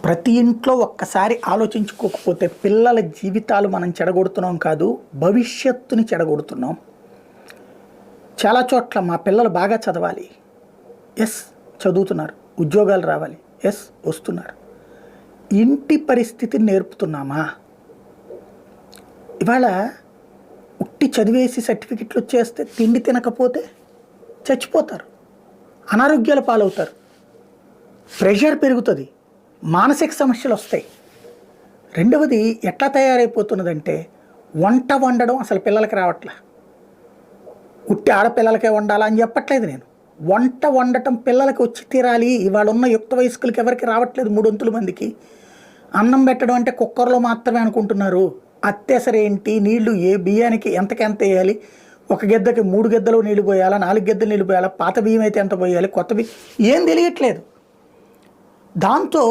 ప్రతి ఇంట్లో ఒక్కసారి ఆలోచించుకోకపోతే పిల్లల జీవితాలు మనం చెడగొడుతున్నాం కాదు, భవిష్యత్తుని చెడగొడుతున్నాం. చాలా చోట్ల మా పిల్లలు బాగా చదవాలి, ఎస్ చదువుతున్నారు, ఉద్యోగాలు రావాలి, ఎస్ వస్తున్నారు. ఇంటి పరిస్థితిని నేర్పుతున్నామా? ఇవాళ ఉట్టి చదివేసి సర్టిఫికెట్లు వచ్చేస్తే తిండి తినకపోతే చచ్చిపోతారు, అనారోగ్యాల పాలవుతారు, ప్రెషర్ పెరుగుతుంది, మానసిక సమస్యలు వస్తాయి. రెండవది ఎట్లా తయారైపోతున్నదంటే వంట వండడం అసలు పిల్లలకి రావట్లే. ఉట్టి ఆడపిల్లలకే వండాలా అని చెప్పట్లేదు నేను. వంట వండటం పిల్లలకి వచ్చి తీరాలి. ఇవాళ ఉన్న యుక్త వయస్కులకి ఎవరికి రావట్లేదు. 300 మందికి అన్నం పెట్టడం అంటే కుక్కర్లో మాత్రమే అనుకుంటున్నారు. అత్యవసరం ఏంటి, నీళ్లు ఏ బియ్యానికి ఎంతకెంత వేయాలి, ఒక గిద్దకి 3 గిద్దలు నీళ్ళు పోయాలా, 4 గిద్దలు నీళ్ళు పోయాలా, పాత బియ్యం అయితే ఎంత పోయాలి, కొత్త బియ్యం ఏం తెలియట్లేదు. దాంతో